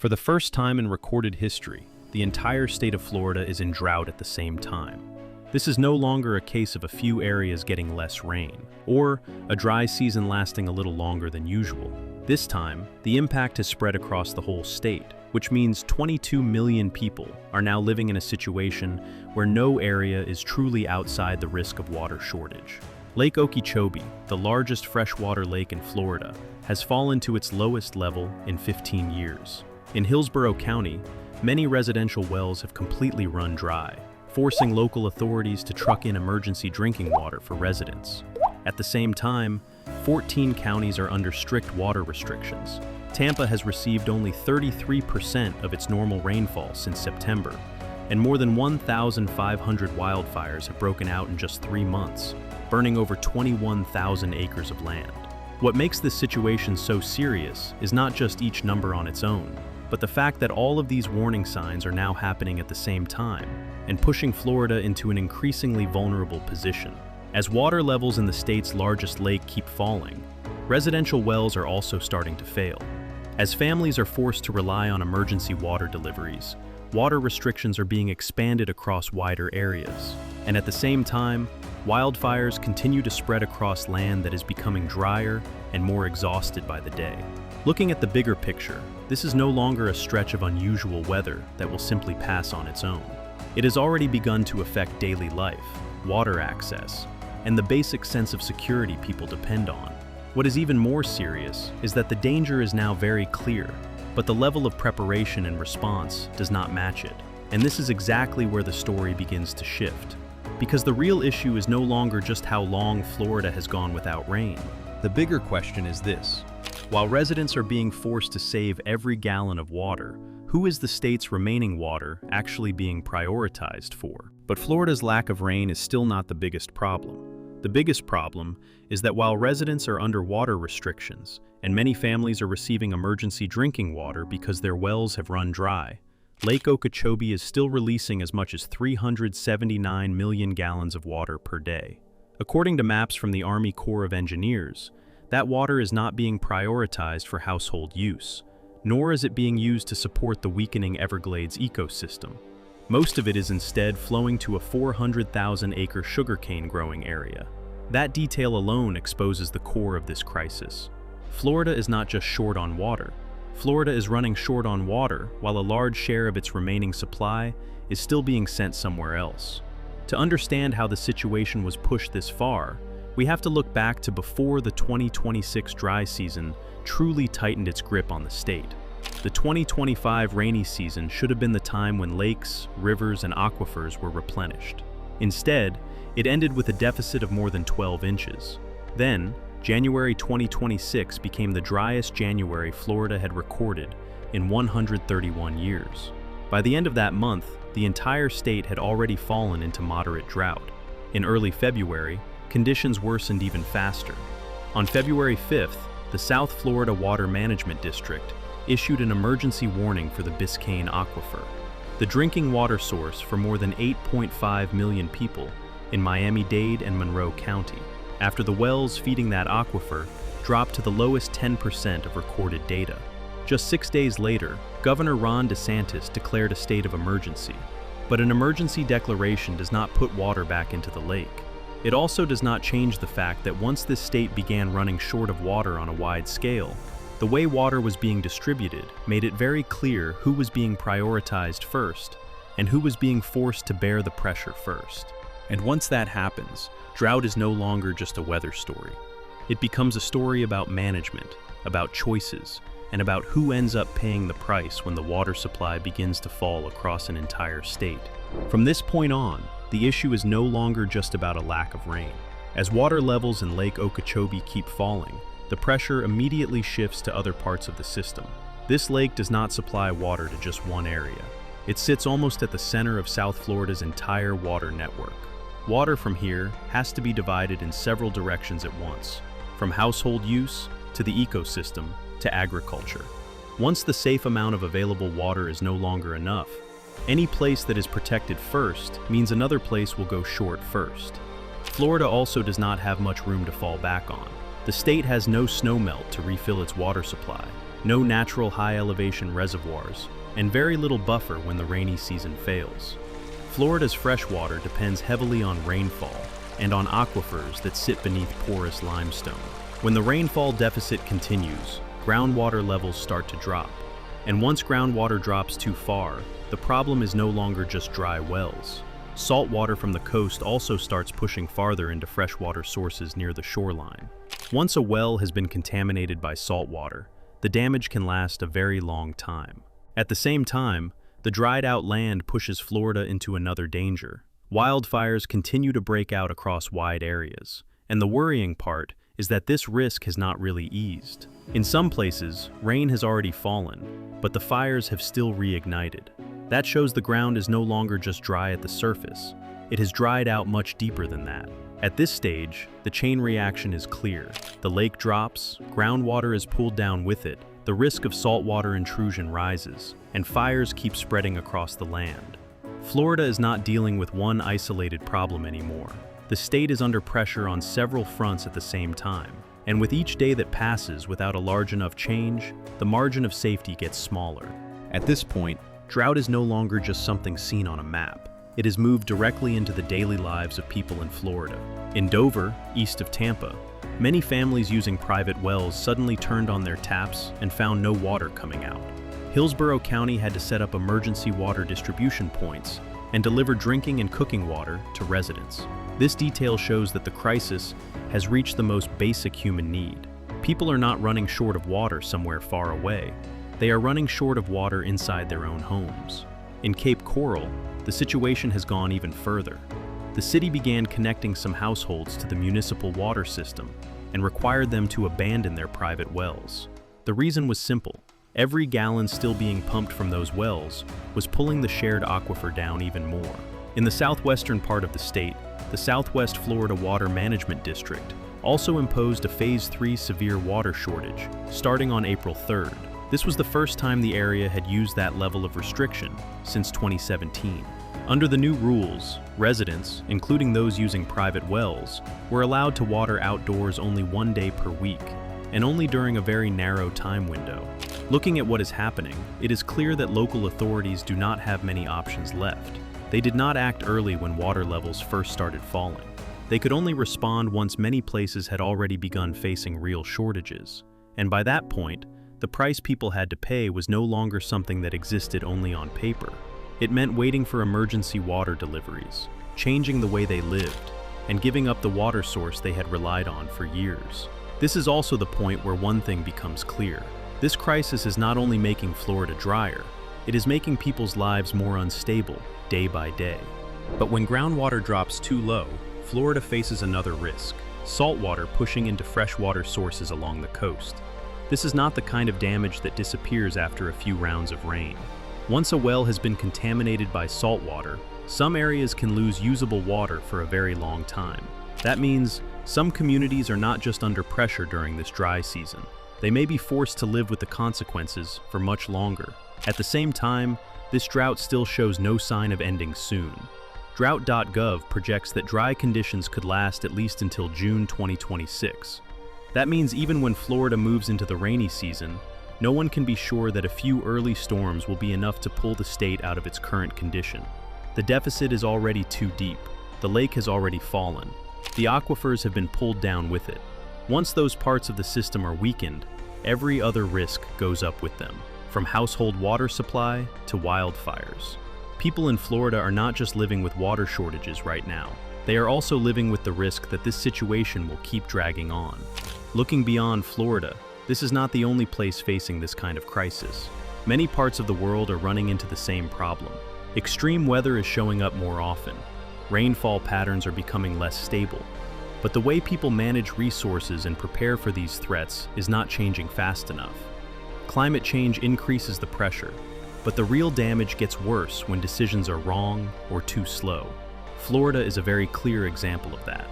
For the first time in recorded history, the entire state of Florida is in drought at the same time. This is no longer a case of a few areas getting less rain, or a dry season lasting a little longer than usual. This time, the impact has spread across the whole state, which means 22 million people are now living in a situation where no area is truly outside the risk of water shortage. Lake Okeechobee, the largest freshwater lake in Florida, has fallen to its lowest level in 15 years. In Hillsborough County, many residential wells have completely run dry, forcing local authorities to truck in emergency drinking water for residents. At the same time, 14 counties are under strict water restrictions. Tampa has received only 33% of its normal rainfall since September, and more than 1,500 wildfires have broken out in just 3 months, burning over 21,000 acres of land. What makes this situation so serious is not just each number on its own, but the fact that all of these warning signs are now happening at the same time and pushing Florida into an increasingly vulnerable position. As water levels in the state's largest lake keep falling, residential wells are also starting to fail. As families are forced to rely on emergency water deliveries, water restrictions are being expanded across wider areas. And at the same time, wildfires continue to spread across land that is becoming drier and more exhausted by the day. Looking at the bigger picture, this is no longer a stretch of unusual weather that will simply pass on its own. It has already begun to affect daily life, water access, and the basic sense of security people depend on. What is even more serious is that the danger is now very clear, but the level of preparation and response does not match it. And this is exactly where the story begins to shift. Because the real issue is no longer just how long Florida has gone without rain. The bigger question is this: while residents are being forced to save every gallon of water, who is the state's remaining water actually being prioritized for? But Florida's lack of rain is still not the biggest problem. The biggest problem is that while residents are under water restrictions, and many families are receiving emergency drinking water because their wells have run dry, Lake Okeechobee is still releasing as much as 379 million gallons of water per day. According to maps from the Army Corps of Engineers, that water is not being prioritized for household use, nor is it being used to support the weakening Everglades ecosystem. Most of it is instead flowing to a 400,000-acre sugarcane growing area. That detail alone exposes the core of this crisis. Florida is not just short on water. Florida is running short on water while a large share of its remaining supply is still being sent somewhere else. To understand how the situation was pushed this far, we have to look back to before the 2026 dry season truly tightened its grip on the state. The 2025 rainy season should have been the time when lakes, rivers, and aquifers were replenished. Instead, it ended with a deficit of more than 12 inches. Then, January 2026 became the driest January Florida had recorded in 131 years. By the end of that month, the entire state had already fallen into moderate drought. In early February, conditions worsened even faster. On February 5th, the South Florida Water Management District issued an emergency warning for the Biscayne Aquifer, the drinking water source for more than 8.5 million people in Miami-Dade and Monroe County, after the wells feeding that aquifer dropped to the lowest 10% of recorded data. Just 6 days later, Governor Ron DeSantis declared a state of emergency. But an emergency declaration does not put water back into the lake. It also does not change the fact that once this state began running short of water on a wide scale, the way water was being distributed made it very clear who was being prioritized first and who was being forced to bear the pressure first. And once that happens, drought is no longer just a weather story. It becomes a story about management, about choices, and about who ends up paying the price when the water supply begins to fall across an entire state. From this point on, the issue is no longer just about a lack of rain. As water levels in Lake Okeechobee keep falling, the pressure immediately shifts to other parts of the system. This lake does not supply water to just one area. It sits almost at the center of South Florida's entire water network. Water from here has to be divided in several directions at once, from household use to the ecosystem to agriculture. Once the safe amount of available water is no longer enough, any place that is protected first means another place will go short first. Florida also does not have much room to fall back on. The state has no snowmelt to refill its water supply, no natural high-elevation reservoirs, and very little buffer when the rainy season fails. Florida's freshwater depends heavily on rainfall and on aquifers that sit beneath porous limestone. When the rainfall deficit continues, groundwater levels start to drop. And once groundwater drops too far, the problem is no longer just dry wells. Salt water from the coast also starts pushing farther into freshwater sources near the shoreline. Once a well has been contaminated by salt water, the damage can last a very long time. At the same time, the dried-out land pushes Florida into another danger. Wildfires continue to break out across wide areas, and the worrying part is that this risk has not really eased. In some places, rain has already fallen, but the fires have still reignited. That shows the ground is no longer just dry at the surface. It has dried out much deeper than that. At this stage, the chain reaction is clear. The lake drops, groundwater is pulled down with it, the risk of saltwater intrusion rises, and fires keep spreading across the land. Florida is not dealing with one isolated problem anymore. The state is under pressure on several fronts at the same time, and with each day that passes without a large enough change, the margin of safety gets smaller. At this point, drought is no longer just something seen on a map. It has moved directly into the daily lives of people in Florida. In Dover, east of Tampa, many families using private wells suddenly turned on their taps and found no water coming out. Hillsborough County had to set up emergency water distribution points and deliver drinking and cooking water to residents. This detail shows that the crisis has reached the most basic human need. People are not running short of water somewhere far away. They are running short of water inside their own homes. In Cape Coral, the situation has gone even further. The city began connecting some households to the municipal water system and required them to abandon their private wells. The reason was simple. Every gallon still being pumped from those wells was pulling the shared aquifer down even more. In the southwestern part of the state, the Southwest Florida Water Management District also imposed a Phase 3 severe water shortage, starting on April 3rd. This was the first time the area had used that level of restriction since 2017. Under the new rules, residents, including those using private wells, were allowed to water outdoors only one day per week, and only during a very narrow time window. Looking at what is happening, it is clear that local authorities do not have many options left. They did not act early when water levels first started falling. They could only respond once many places had already begun facing real shortages. And by that point, the price people had to pay was no longer something that existed only on paper. It meant waiting for emergency water deliveries, changing the way they lived, and giving up the water source they had relied on for years. This is also the point where one thing becomes clear. This crisis is not only making Florida drier, it is making people's lives more unstable day by day. But when groundwater drops too low, Florida faces another risk: saltwater pushing into freshwater sources along the coast. This is not the kind of damage that disappears after a few rounds of rain. Once a well has been contaminated by saltwater, some areas can lose usable water for a very long time. That means some communities are not just under pressure during this dry season. They may be forced to live with the consequences for much longer. At the same time, this drought still shows no sign of ending soon. Drought.gov projects that dry conditions could last at least until June 2026. That means even when Florida moves into the rainy season, no one can be sure that a few early storms will be enough to pull the state out of its current condition. The deficit is already too deep. The lake has already fallen. The aquifers have been pulled down with it. Once those parts of the system are weakened, every other risk goes up with them, from household water supply to wildfires. People in Florida are not just living with water shortages right now. They are also living with the risk that this situation will keep dragging on. Looking beyond Florida, this is not the only place facing this kind of crisis. Many parts of the world are running into the same problem. Extreme weather is showing up more often. Rainfall patterns are becoming less stable. But the way people manage resources and prepare for these threats is not changing fast enough. Climate change increases the pressure, but the real damage gets worse when decisions are wrong or too slow. Florida is a very clear example of that.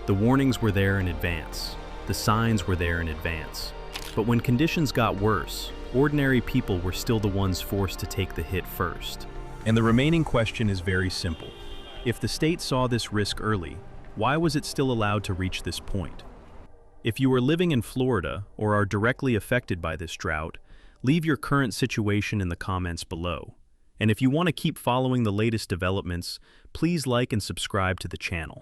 The warnings were there in advance. The signs were there in advance. But when conditions got worse, ordinary people were still the ones forced to take the hit first. And the remaining question is very simple. If the state saw this risk early, why was it still allowed to reach this point? If you are living in Florida or are directly affected by this drought, Leave your current situation in the comments below. And if you want to keep following the latest developments, please like and subscribe to the channel.